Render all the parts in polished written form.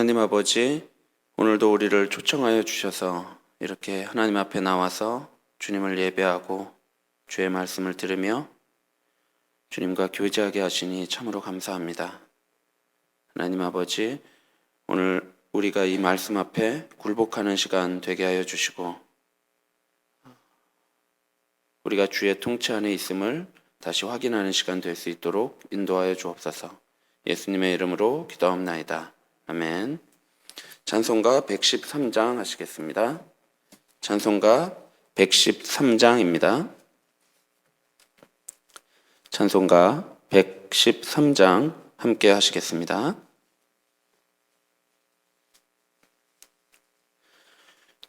하나님 아버지, 오늘도 우리를 초청하여 주셔서 이렇게 하나님 앞에 나와서 주님을 예배하고 주의 말씀을 들으며 주님과 교제하게 하시니 참으로 감사합니다. 하나님 아버지, 오늘 우리가 이 말씀 앞에 굴복하는 시간 되게 하여 주시고 우리가 주의 통치 안에 있음을 다시 확인하는 시간 될 수 있도록 인도하여 주옵소서. 예수님의 이름으로 기도합나이다. 아멘. 찬송가 113장 하시겠습니다. 찬송가 113장입니다. 찬송가 113장 함께 하시겠습니다.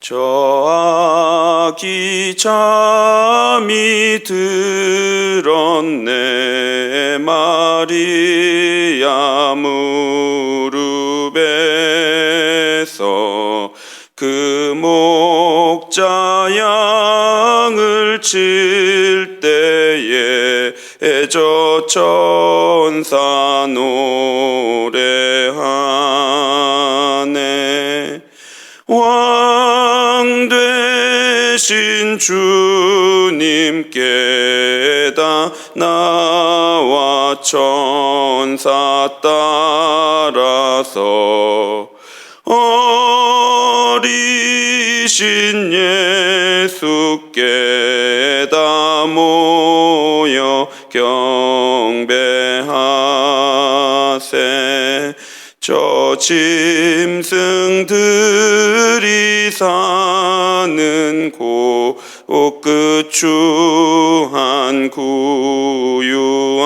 저 아기 잠이 들었네 마리아 무릎에서 그 목자 양을 칠 때에 저 천사 노래하네. 왕 되신 주님께 다 나와 천사 따라서 어리신 예수께 다 모여 경배하세. 저 짐승들이 사는 곳 그 추한 구유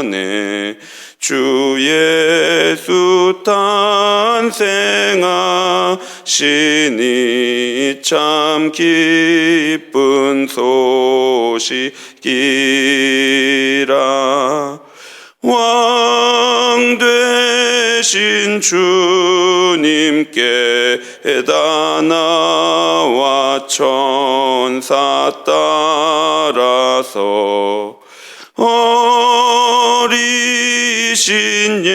안에 주 예수 탄생하시니 참 기쁜 소식이라. 왕 되신 주님께 다 나와 천사 따라서 어리신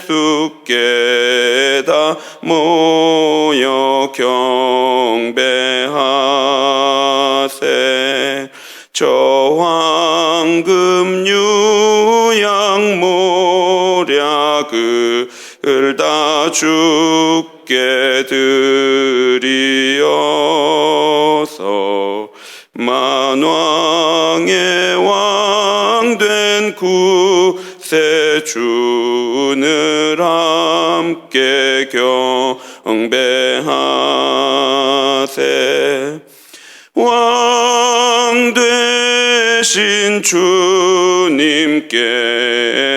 예수께 다 모여 경배하세. 저 황금 유양 모략을 다 주께 드리어서 만왕의 왕 된 구세주를 함께 경배하세. 왕 되신 주님께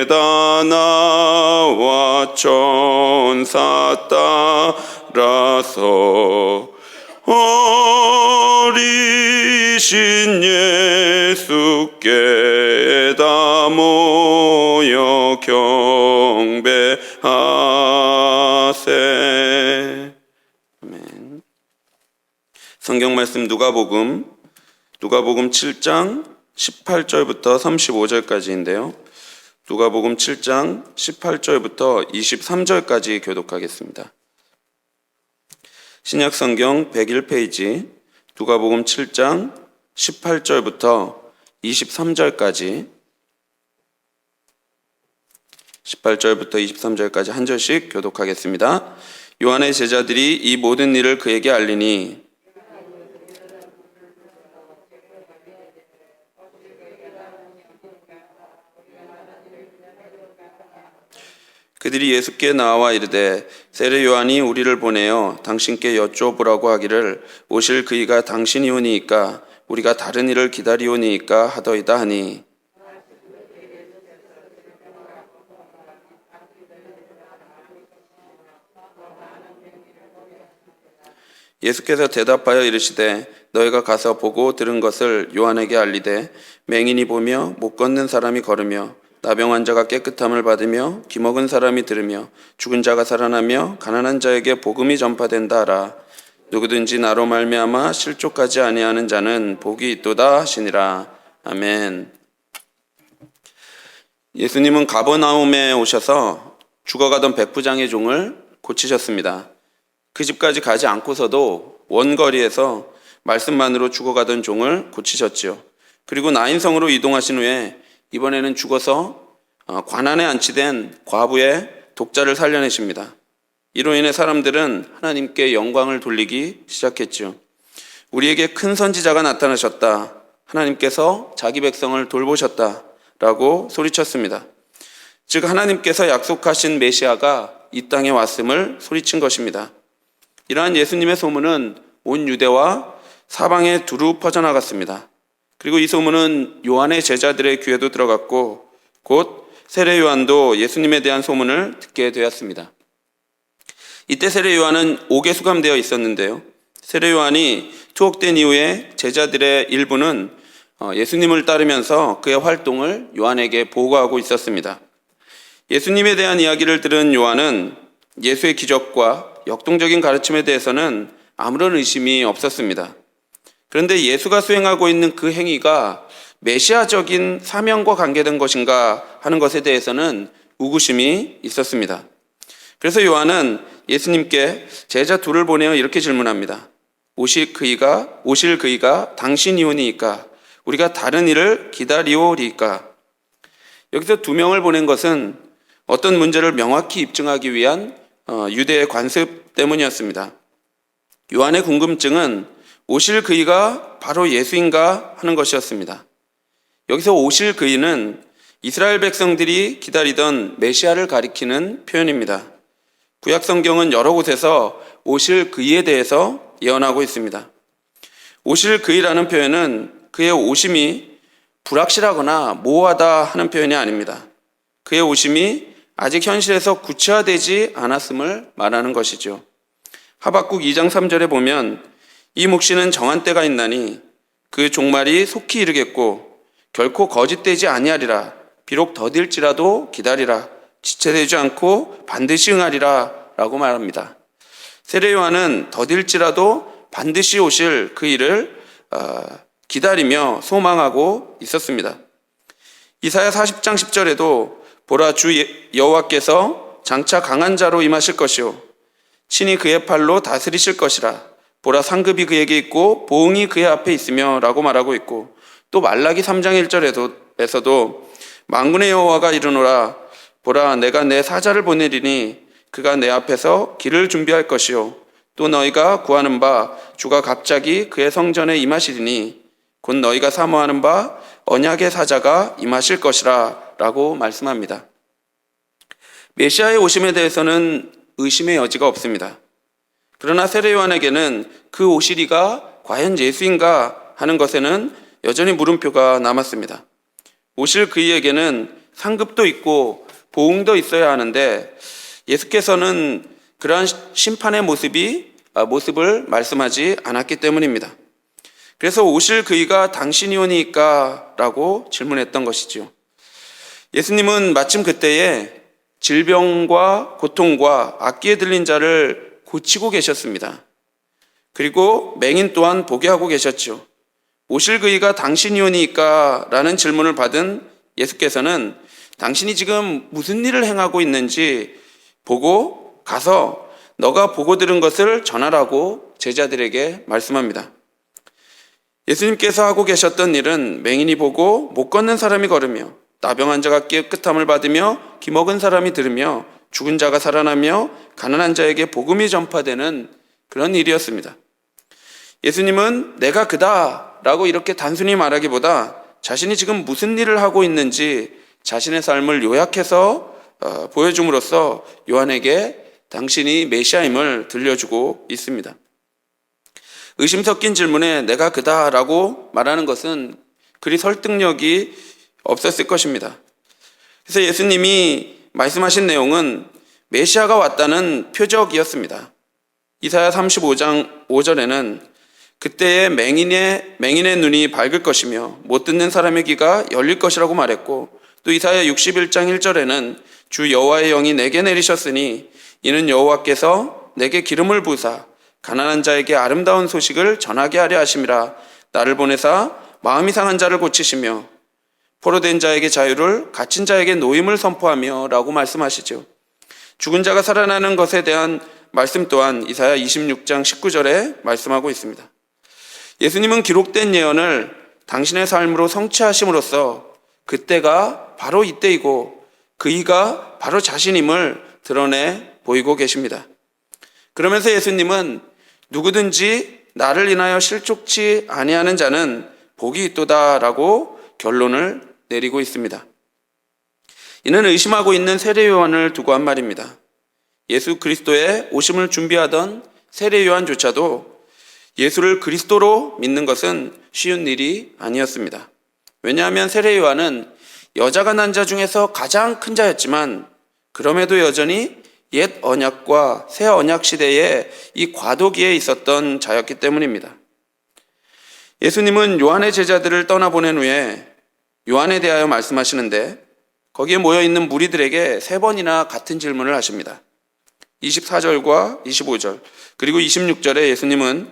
다 나와 천사 따라서 어리신 예수께 다 모여 경배하세. 아멘. 성경 말씀 누가복음 7장 18절부터 35절까지인데요. 누가복음 7장 18절부터 23절까지 교독하겠습니다. 신약성경 101페이지 누가복음 7장 18절부터 23절까지 18절부터 23절까지 한 절씩 교독하겠습니다. 요한의 제자들이 이 모든 일을 그에게 알리니 그들이 예수께 나와 이르되 세례 요한이 우리를 보내어 당신께 여쭈어보라고 하기를 오실 그이가 당신이오니이까 우리가 다른 일을 기다리오니이까 하더이다 하니 예수께서 대답하여 이르시되 너희가 가서 보고 들은 것을 요한에게 알리되 맹인이 보며 못 걷는 사람이 걸으며 나병 환자가 깨끗함을 받으며 기먹은 사람이 들으며 죽은 자가 살아나며 가난한 자에게 복음이 전파된다 하라. 누구든지 나로 말미암아 실족하지 아니하는 자는 복이 있도다 하시니라. 아멘. 예수님은 가버나움에 오셔서 죽어가던 백부장의 종을 고치셨습니다. 그 집까지 가지 않고서도 원거리에서 말씀만으로 죽어가던 종을 고치셨죠. 그리고 나인성으로 이동하신 후에 이번에는 죽어서 관안에 안치된 과부의 독자를 살려내십니다. 이로 인해 사람들은 하나님께 영광을 돌리기 시작했죠. 우리에게 큰 선지자가 나타나셨다. 하나님께서 자기 백성을 돌보셨다. 라고 소리쳤습니다. 즉 하나님께서 약속하신 메시아가 이 땅에 왔음을 소리친 것입니다. 이러한 예수님의 소문은 온 유대와 사방에 두루 퍼져나갔습니다. 그리고 이 소문은 요한의 제자들의 귀에도 들어갔고 곧 세례 요한도 예수님에 대한 소문을 듣게 되었습니다. 이때 세례 요한은 옥에 수감되어 있었는데요. 세례 요한이 투옥된 이후에 제자들의 일부는 예수님을 따르면서 그의 활동을 요한에게 보고하고 있었습니다. 예수님에 대한 이야기를 들은 요한은 예수의 기적과 역동적인 가르침에 대해서는 아무런 의심이 없었습니다. 그런데 예수가 수행하고 있는 그 행위가 메시아적인 사명과 관계된 것인가 하는 것에 대해서는 의구심이 있었습니다. 그래서 요한은 예수님께 제자 둘을 보내어 이렇게 질문합니다. 오실 그이가 당신이오니이까? 우리가 다른 이를 기다리오리이까? 여기서 두 명을 보낸 것은 어떤 문제를 명확히 입증하기 위한 유대의 관습 때문이었습니다. 요한의 궁금증은 오실 그이가 바로 예수인가 하는 것이었습니다. 여기서 오실 그이는 이스라엘 백성들이 기다리던 메시아를 가리키는 표현입니다. 구약 성경은 여러 곳에서 오실 그이에 대해서 예언하고 있습니다. 오실 그이라는 표현은 그의 오심이 불확실하거나 모호하다 하는 표현이 아닙니다. 그의 오심이 아직 현실에서 구체화되지 않았음을 말하는 것이죠. 하박국 2장 3절에 보면 이 묵시는 정한 때가 있나니 그 종말이 속히 이르겠고 결코 거짓되지 아니하리라. 비록 더딜지라도 기다리라. 지체되지 않고 반드시 응하리라 라고 말합니다. 세례 요한은 더딜지라도 반드시 오실 그 일을 기다리며 소망하고 있었습니다. 이사야 40장 10절에도 보라 주 여호와께서 장차 강한 자로 임하실 것이요 친히 그의 팔로 다스리실 것이라. 보라 상급이 그에게 있고 보응이 그의 앞에 있으며 라고 말하고 있고 또 말라기 3장 1절에서도 만군의 여호와가 이르노라. 보라 내가 내 사자를 보내리니 그가 내 앞에서 길을 준비할 것이요 또 너희가 구하는 바 주가 갑자기 그의 성전에 임하시리니 곧 너희가 사모하는 바 언약의 사자가 임하실 것이라 라고 말씀합니다. 메시아의 오심에 대해서는 의심의 여지가 없습니다. 그러나 세례 요한에게는 그 오시리가 과연 예수인가 하는 것에는 여전히 물음표가 남았습니다. 오실 그이에게는 상급도 있고 보응도 있어야 하는데 예수께서는 그러한 심판의 모습을 말씀하지 않았기 때문입니다. 그래서 오실 그이가 당신이오니까? 라고 질문했던 것이죠. 예수님은 마침 그때에 질병과 고통과 악기에 들린 자를 고치고 계셨습니다. 그리고 맹인 또한 보게 하고 계셨죠. 오실 그이가 당신이오니까? 라는 질문을 받은 예수께서는 당신이 지금 무슨 일을 행하고 있는지 보고 가서 너가 보고 들은 것을 전하라고 제자들에게 말씀합니다. 예수님께서 하고 계셨던 일은 맹인이 보고 못 걷는 사람이 걸으며 나병한 자가 깨끗함을 받으며 기먹은 사람이 들으며 죽은 자가 살아나며 가난한 자에게 복음이 전파되는 그런 일이었습니다. 예수님은 내가 그다 라고 이렇게 단순히 말하기보다 자신이 지금 무슨 일을 하고 있는지 자신의 삶을 요약해서 보여줌으로써 요한에게 당신이 메시아임을 들려주고 있습니다. 의심 섞인 질문에 내가 그다 라고 말하는 것은 그리 설득력이 없었을 것입니다. 그래서 예수님이 말씀하신 내용은 메시아가 왔다는 표적이었습니다. 이사야 35장 5절에는 그때에 맹인의 눈이 밝을 것이며 못 듣는 사람의 귀가 열릴 것이라고 말했고 또 이사야 61장 1절에는 주 여호와의 영이 내게 내리셨으니 이는 여호와께서 내게 기름을 부으사 가난한 자에게 아름다운 소식을 전하게 하려 하심이라. 나를 보내사 마음이 상한 자를 고치시며 포로된 자에게 자유를 갇힌 자에게 노임을 선포하며 라고 말씀하시죠. 죽은 자가 살아나는 것에 대한 말씀 또한 이사야 26장 19절에 말씀하고 있습니다. 예수님은 기록된 예언을 당신의 삶으로 성취하심으로써 그때가 바로 이때이고 그이가 바로 자신임을 드러내 보이고 계십니다. 그러면서 예수님은 누구든지 나를 인하여 실족치 아니하는 자는 복이 있도다라고 결론을 내리고 있습니다. 이는 의심하고 있는 세례요한을 두고 한 말입니다. 예수 그리스도의 오심을 준비하던 세례요한조차도 예수를 그리스도로 믿는 것은 쉬운 일이 아니었습니다. 왜냐하면 세례요한은 여자가 난 자 중에서 가장 큰 자였지만 그럼에도 여전히 옛 언약과 새 언약 시대에 이 과도기에 있었던 자였기 때문입니다. 예수님은 요한의 제자들을 떠나보낸 후에 요한에 대하여 말씀하시는데 거기에 모여있는 무리들에게 3번이나 같은 질문을 하십니다. 24절과 25절 그리고 26절에 예수님은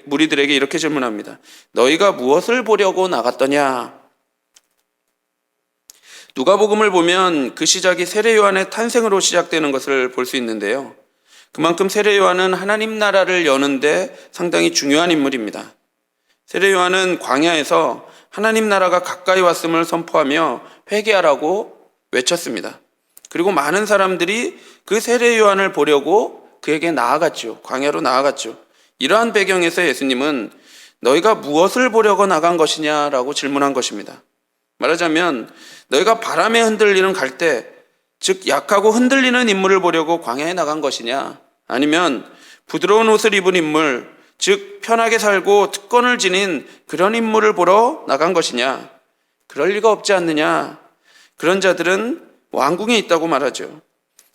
무리들에게 이렇게 질문합니다. 너희가 무엇을 보려고 나갔더냐? 누가복음을 보면 그 시작이 세례 요한의 탄생으로 시작되는 것을 볼 수 있는데요. 그만큼 세례 요한은 하나님 나라를 여는데 상당히 중요한 인물입니다. 세례 요한은 광야에서 하나님 나라가 가까이 왔음을 선포하며 회개하라고 외쳤습니다. 그리고 많은 사람들이 그 세례 요한을 보려고 그에게 나아갔죠. 광야로 나아갔죠. 이러한 배경에서 예수님은 너희가 무엇을 보려고 나간 것이냐라고 질문한 것입니다. 말하자면 너희가 바람에 흔들리는 갈대, 즉 약하고 흔들리는 인물을 보려고 광야에 나간 것이냐, 아니면 부드러운 옷을 입은 인물, 즉 편하게 살고 특권을 지닌 그런 인물을 보러 나간 것이냐? 그럴 리가 없지 않느냐? 그런 자들은 왕궁에 있다고 말하죠.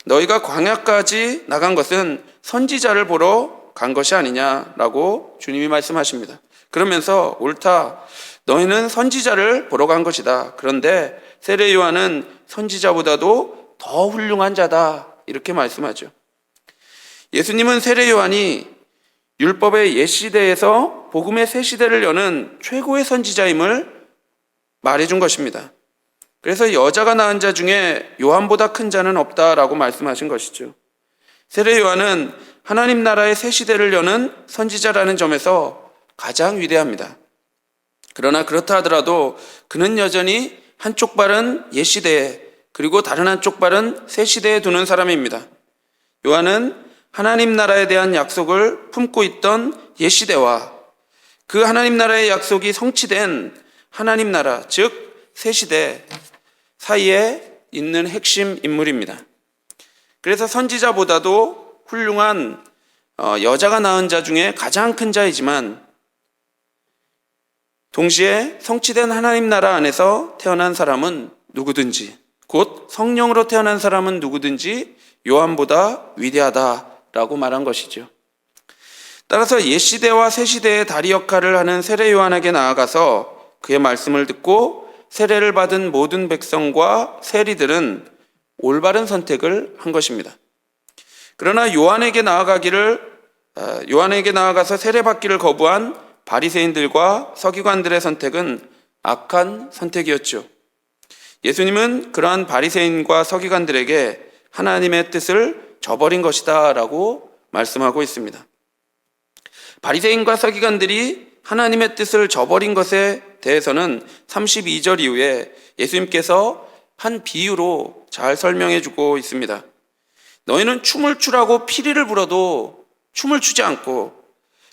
너희가 광야까지 나간 것은 선지자를 보러 간 것이 아니냐라고 주님이 말씀하십니다. 그러면서 옳다, 너희는 선지자를 보러 간 것이다. 그런데 세례 요한은 선지자보다도 더 훌륭한 자다, 이렇게 말씀하죠. 예수님은 세례 요한이 율법의 옛 시대에서 복음의 새 시대를 여는 최고의 선지자임을 말해준 것입니다. 그래서 여자가 낳은 자 중에 요한보다 큰 자는 없다라고 말씀하신 것이죠. 세례 요한은 하나님 나라의 새 시대를 여는 선지자라는 점에서 가장 위대합니다. 그러나 그렇다 하더라도 그는 여전히 한쪽 발은 옛 시대에 그리고 다른 한쪽 발은 새 시대에 두는 사람입니다. 요한은 하나님 나라에 대한 약속을 품고 있던 옛 시대와 그 하나님 나라의 약속이 성취된 하나님 나라, 즉 새 시대 사이에 있는 핵심 인물입니다. 그래서 선지자보다도 훌륭한 여자가 낳은 자 중에 가장 큰 자이지만 동시에 성취된 하나님 나라 안에서 태어난 사람은 누구든지, 곧 성령으로 태어난 사람은 누구든지 요한보다 위대하다라고 말한 것이죠. 따라서 옛 시대와 새 시대의 다리 역할을 하는 세례 요한에게 나아가서 그의 말씀을 듣고 세례를 받은 모든 백성과 세리들은 올바른 선택을 한 것입니다. 그러나 요한에게 나아가서 세례받기를 거부한 바리새인들과 서기관들의 선택은 악한 선택이었죠. 예수님은 그러한 바리새인과 서기관들에게 하나님의 뜻을 저버린 것이다 라고 말씀하고 있습니다. 바리새인과 서기관들이 하나님의 뜻을 저버린 것에 대해서는 32절 이후에 예수님께서 한 비유로 잘 설명해 주고 있습니다. 너희는 춤을 추라고 피리를 불어도 춤을 추지 않고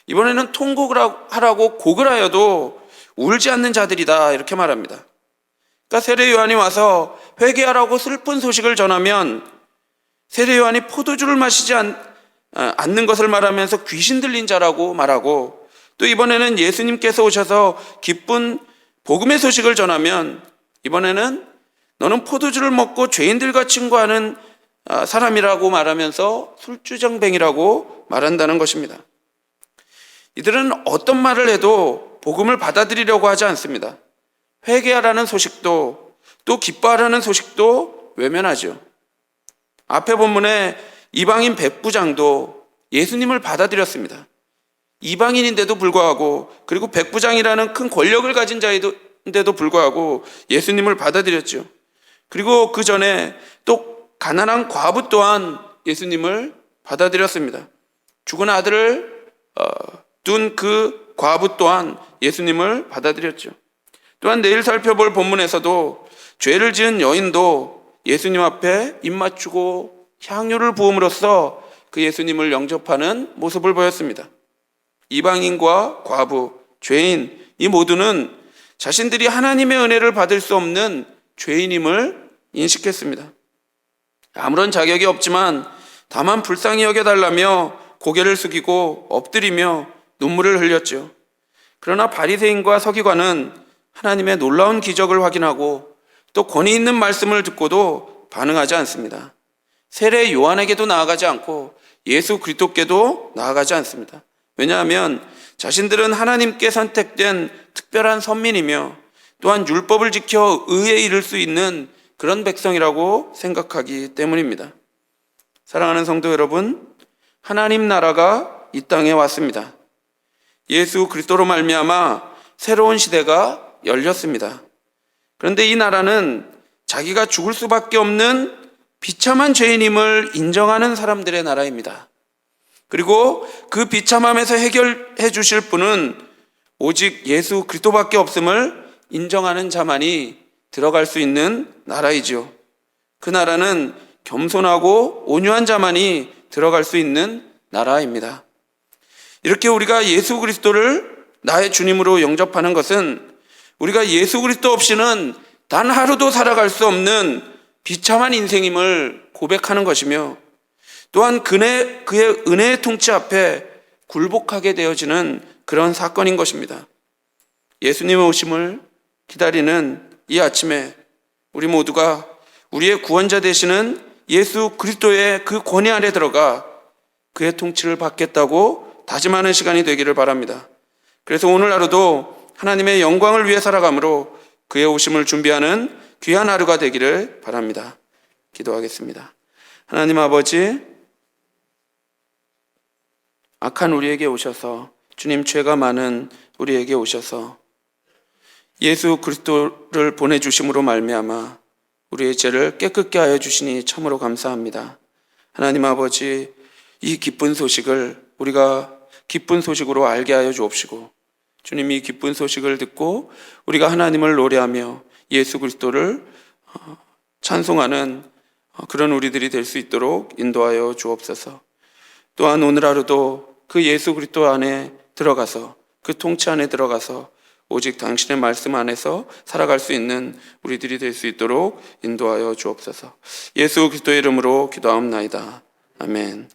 이번에는 통곡을 하라고 곡을 하여도 울지 않는 자들이다, 이렇게 말합니다. 그러니까 세례 요한이 와서 회개하라고 슬픈 소식을 전하면 세례 요한이 포도주를 마시지 않는 것을 말하면서 귀신 들린 자라고 말하고, 또 이번에는 예수님께서 오셔서 기쁜 복음의 소식을 전하면 이번에는 너는 포도주를 먹고 죄인들과 친구하는 사람이라고 말하면서 술주정뱅이라고 말한다는 것입니다. 이들은 어떤 말을 해도 복음을 받아들이려고 하지 않습니다. 회개하라는 소식도 또 기뻐하라는 소식도 외면하죠. 앞에 본문에 이방인 백부장도 예수님을 받아들였습니다. 이방인인데도 불구하고, 그리고 백부장이라는 큰 권력을 가진 자인데도 불구하고 예수님을 받아들였죠. 그리고 그 전에 또 가난한 과부 또한 예수님을 받아들였습니다. 죽은 아들을 둔 그 과부 또한 예수님을 받아들였죠. 또한 내일 살펴볼 본문에서도 죄를 지은 여인도 예수님 앞에 입 맞추고 향유를 부음으로써 그 예수님을 영접하는 모습을 보였습니다. 이방인과 과부, 죄인 이 모두는 자신들이 하나님의 은혜를 받을 수 없는 죄인임을 인식했습니다. 아무런 자격이 없지만 다만 불쌍히 여겨달라며 고개를 숙이고 엎드리며 눈물을 흘렸죠. 그러나 바리새인과 서기관은 하나님의 놀라운 기적을 확인하고 또 권위 있는 말씀을 듣고도 반응하지 않습니다. 세례 요한에게도 나아가지 않고 예수 그리스도께도 나아가지 않습니다. 왜냐하면 자신들은 하나님께 선택된 특별한 선민이며 또한 율법을 지켜 의에 이를 수 있는 그런 백성이라고 생각하기 때문입니다. 사랑하는 성도 여러분, 하나님 나라가 이 땅에 왔습니다. 예수 그리스도로 말미암아 새로운 시대가 열렸습니다. 그런데 이 나라는 자기가 죽을 수밖에 없는 비참한 죄인임을 인정하는 사람들의 나라입니다. 그리고 그 비참함에서 해결해 주실 분은 오직 예수 그리스도밖에 없음을 인정하는 자만이 들어갈 수 있는 나라이죠. 그 나라는 겸손하고 온유한 자만이 들어갈 수 있는 나라입니다. 이렇게 우리가 예수 그리스도를 나의 주님으로 영접하는 것은 우리가 예수 그리스도 없이는 단 하루도 살아갈 수 없는 비참한 인생임을 고백하는 것이며 또한 그의 은혜의 통치 앞에 굴복하게 되어지는 그런 사건인 것입니다. 예수님의 오심을 기다리는 이 아침에 우리 모두가 우리의 구원자 되시는 예수 그리스도의 그 권위 아래 들어가 그의 통치를 받겠다고 다짐하는 시간이 되기를 바랍니다. 그래서 오늘 하루도 하나님의 영광을 위해 살아가므로 그의 오심을 준비하는 귀한 하루가 되기를 바랍니다. 기도하겠습니다. 하나님 아버지, 악한 우리에게 오셔서 주님 죄가 많은 우리에게 오셔서 예수 그리스도를 보내주심으로 말미암아 우리의 죄를 깨끗게 하여 주시니 참으로 감사합니다. 하나님 아버지, 이 기쁜 소식을 우리가 기쁜 소식으로 알게 하여 주옵시고 주님 이 기쁜 소식을 듣고 우리가 하나님을 노래하며 예수 그리스도를 찬송하는 그런 우리들이 될 수 있도록 인도하여 주옵소서. 또한 오늘 하루도 그 예수 그리스도 안에 들어가서 그 통치 안에 들어가서 오직 당신의 말씀 안에서 살아갈 수 있는 우리들이 될 수 있도록 인도하여 주옵소서. 예수 그리스도의 이름으로 기도하옵나이다. 아멘.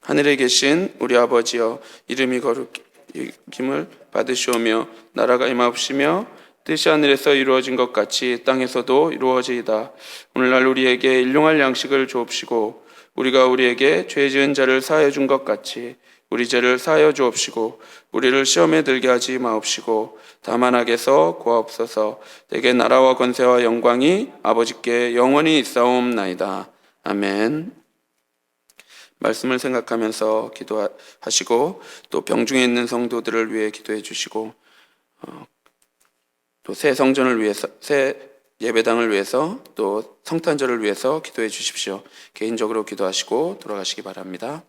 하늘에 계신 우리 아버지여, 이름이 거룩임을 받으시오며 나라가 임하옵시며 뜻이 하늘에서 이루어진 것 같이 땅에서도 이루어지이다. 오늘날 우리에게 일용할 양식을 주옵시고 우리가 우리에게 죄 지은 자를 사하여 준 것 같이 우리 죄를 사하여 주옵시고 우리를 시험에 들게 하지 마옵시고 다만 악에서 구하옵소서. 내게 나라와 권세와 영광이 아버지께 영원히 있사옵나이다. 아멘. 말씀을 생각하면서 기도하시고 또 병중에 있는 성도들을 위해 기도해 주시고 또 새 성전을 위해서, 새 예배당을 위해서 또 성탄절을 위해서 기도해 주십시오. 개인적으로 기도하시고 돌아가시기 바랍니다.